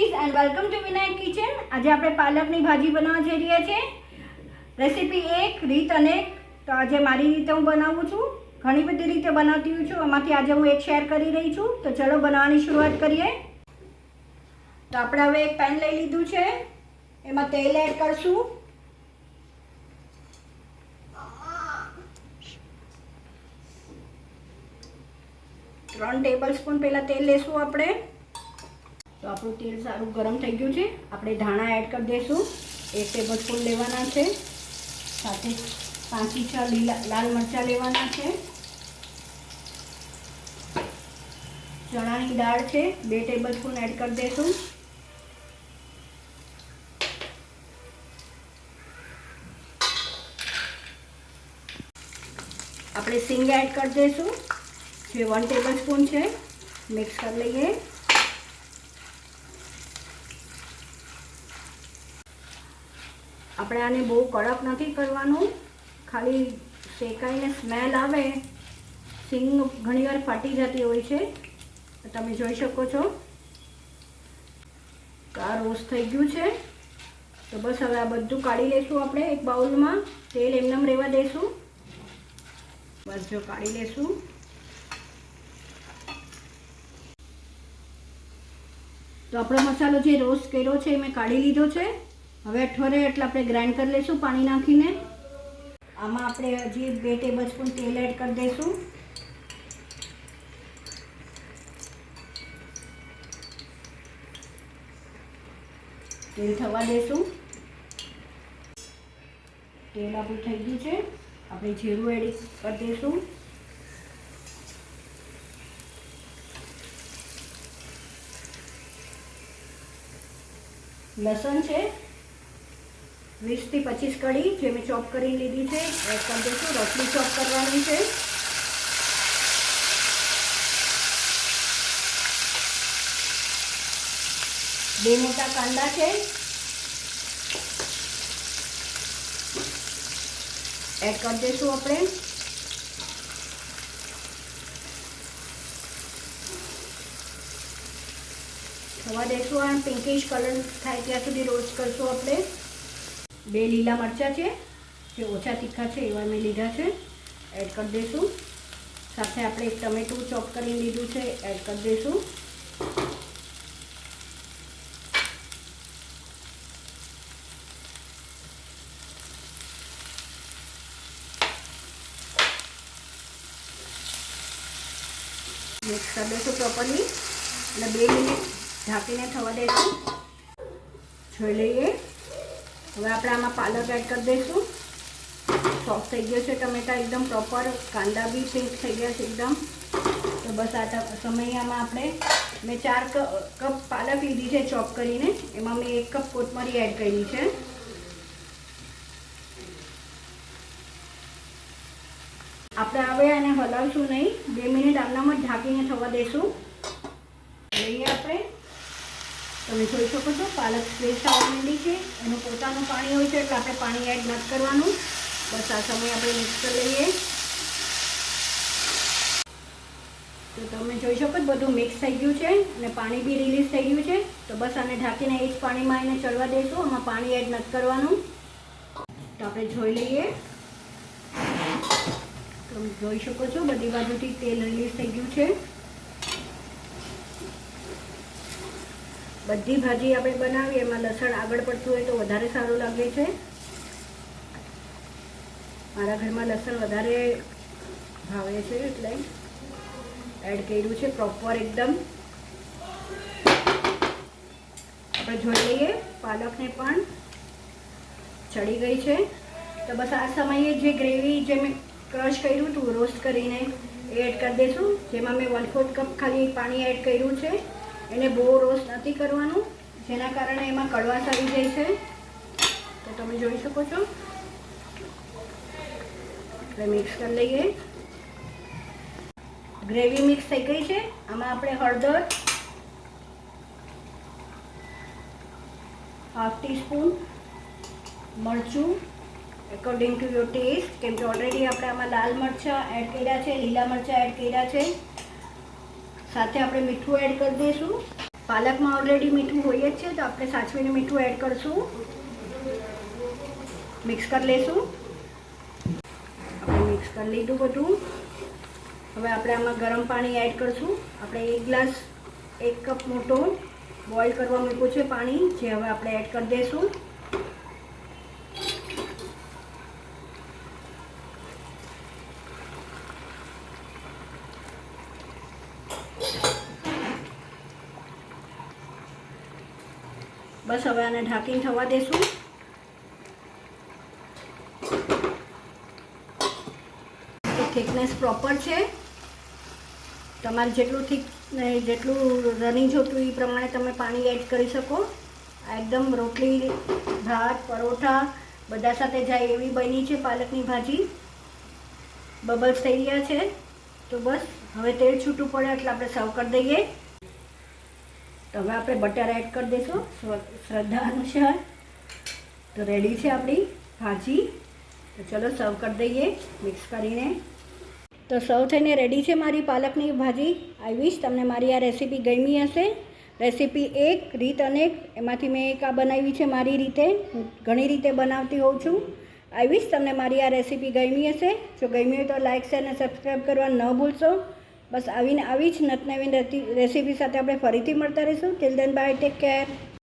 Foodies and welcome to Vinayak kitchen. આજે આપણે પાલકની ભાજી બનાવવા જઈ રહ્યા છીએ। રેસીપી 1 રીત અનેક। તો આજે મારી રીતે હું બનાવું છું। ઘણી બધી રીતે બનાવતી છું, એમાંથી આજે હું એક શેર કરી રહી છું। તો ચલો બનાવવાની શરૂઆત કરીએ। તો આપણે હવે એક પેન લઈ લીધું છે, એમાં તેલ એડ કરશું। 3 ટેબલસ્પૂન પહેલાં તેલ લેશું આપણે। તો આપણું તેલ સારું ગરમ થઈ ગયું છે। આપણે ધાણા એડ કરી દઈશું, 1 ટેબલસ્પૂન લેવાના છે। સાથે 5 થી 6 લાલ મરચાં લેવાના છે। ચણાની દાળ છે, 2 ટેબલસ્પૂન એડ કરી દઈશું। આપણે સિંગ એડ કરી દઈશું, જે 1 ટેબલસ્પૂન છે। મિક્સ કરી લઈએ। આપણે આને બહુ કડક નથી કરવાનું, ખાલી શેકાઈને સ્મેલ આવે। સિંગ ઘણીવાર ફાટી જતી હોય છે, તમે જોઈ શકો છો। તો આ રોસ્ટ થઈ ગયું છે। તો બસ હવે આ બધું કાઢી લઈશું આપણે એક બાઉલમાં। તેલ એમનેમ રહેવા દઈશું, બસ જો કાઢી લઈશું। તો આપણો મસાલો જે રોસ્ટ કર્યો છે એ મેં કાઢી લીધો છે। હવે અઠવારે એટલે આપણે ગ્રાઇન્ડ કરી લઈશું પાણી નાખીને। આમાં આપણે હજી 2 ટેબલસ્પૂન તેલ એડ કરી દઈશું। તેલ થવા દઈશું। તેલ આપણું થઈ ગયું છે, આપણે જીરું એડ કરી દઈશું। લસણ છે 20 થી 25 કળી, જે મેં ચોપ કરી લીધી છે, એડ કરી દઈશું। રફલી ચોપ કરવાની છે। બે મોટા કાંદા છે, એડ કરી દઈશું આપણે। થવા દઈશું, આ પિંકિશ કલર થાય ત્યાં સુધી રોસ્ટ કરશું આપણે। 2 લીલા મરચાં છે, જે ઓછા તીખા છે એવા મેં લીધા છે, એડ કરી દઈશું। સાથે આપણે એક ટમેટું ચોપ કરી લીધું છે, એડ કરી દઈશું। મિક્સ કરી દઈશું પ્રોપરલી અને 2 મિનિટ ઢાંકીને થવા દઈશું। જોઈ લઈએ। હવે આપણે આમાં પાલક એડ કરી દઈશું। સોફ્ટ થઈ ગયો છે ટમેટા, એકદમ પ્રોપર। કાંદા બી પિંક થઈ ગયા છે એકદમ। તો બસ આ સમયે આમાં આપણે મેં 4 કપ પાલક લીધી છે ચોપ કરીને, એમાં મેં 1 કપ કોથમરી એડ કરી છે। આપણે હવે આને હલાવશું નહીં, 2 મિનિટ આમનામ જ ઢાંકીને થવા દઈશું। લઈએ આપણે, તમે જોઈ શકો છો પાલક સ્પ્રેસ આવવા માંડી છે। એનું પોતાનું પાણી હોય છે, એટલે આપણે પાણી એડ નથી કરવાનું। બસ આ સમયે આપણે મિક્સ કરી લઈએ। તો તમે જોઈ શકો છો બધું મિક્સ થઈ ગયું છે અને પાણી બી રિલીઝ થઈ ગયું છે। તો બસ આને ઢાંકીને એ જ પાણીમાં એને ચડવા દઈશું, આમાં પાણી એડ નથી કરવાનું। તો આપણે જોઈ લઈએ। તમે જોઈ શકો છો બધી બાજુથી તેલ રિલીઝ થઈ ગયું છે। બધી ભાજી આપણે બનાવીએ એમાં લસણ આગળ પડતું હોય તો વધારે સારું લાગે છે। મારા ઘરમાં લસણ વધારે ભાવે છે, એટલે એડ કર્યું છે પ્રોપર એકદમ। આપણે જોઈ લઈએ, પાલકને પણ ચડી ગઈ છે। તો બસ આ સમયે જે ગ્રેવી જે મેં ક્રશ કર્યું હતું રોસ્ટ કરીને એ એડ કરી દઈશું, જેમાં મેં 1/4 કપ ખાલી પાણી એડ કર્યું છે। એને બહુ રોસ્ટ નથી કરવાનું, જેના કારણે એમાં કડવાશ આવી જાય છે। તો તમે જોઈ શકો છો। આપણે મિક્સ કરી લઈએ। ગ્રેવી મિક્સ થઈ ગઈ છે। આમાં આપણે હળદર, 1/2 ટીસ્પૂન, મરચું એકોર્ડિંગ ટુ યોર ટેસ્ટ, કેમ કે ઓલરેડી આપણે આમાં લાલ મરચાં એડ કર્યા છે, લીલા મરચાં એડ કર્યા છે। સાથે આપણે મીઠું એડ કરી દઈશું। પાલકમાં ઓલરેડી મીઠું હોય જ છે, તો આપણે સાચવીને મીઠું એડ કરશું. મિક્સ કરી લઈશું. આપણે મિક્સ કરી લીધું બધું. હવે આપણે આમાં ગરમ પાણી એડ કરશું. આપણે 1 કપ મોટો બોઇલ કરવા મૂક્યું છે પાણી, જે હવે આપણે એડ કરી દઈશું. બસ હવે આને ઢાંકીને થવા દેશું. તો થિકનેસ પ્રોપર છે. તમારે જેટલું થીક ને જેટલું રનિંગ જોતું એ પ્રમાણે તમે પાણી એડ કરી શકો. આ એકદમ રોટલી, ભાત, પરોઠા બધા સાથે જાય એવી બની છે પાલકની ભાજી. બબલ્સ થઈ ગયા છે. તો બસ હવે તેલ છૂટું પડે એટલે આપણે સર્વ કરી દઈએ. તો હવે આપણે બટર એડ કરી દઈશું શ્રદ્ધા અનુસાર. તો રેડી છે આપણી ભાજી. તો ચલો સર્વ કરી દઈએ મિક્સ કરીને. તો સર્વ થઈને રેડી છે મારી પાલકની ભાજી. આઈ વિશ તમને મારી આ રેસીપી ગમી હશે. રેસીપી એક, રીત અનેક, એમાંથી મેં એક આ બનાવી છે મારી રીતે. હું ઘણી રીતે બનાવતી હોઉં છું. આઈ વિશ તમને મારી આ રેસીપી ગમી હશે. જો ગમી હોય તો લાઇક, શેર અને સબસ્ક્રાઈબ કરવા ન ભૂલશો. બસ આવી જ નવીન રેસીપી સાથે આપણે ફરીથી મળતા રહીશું. Till then bye, take care.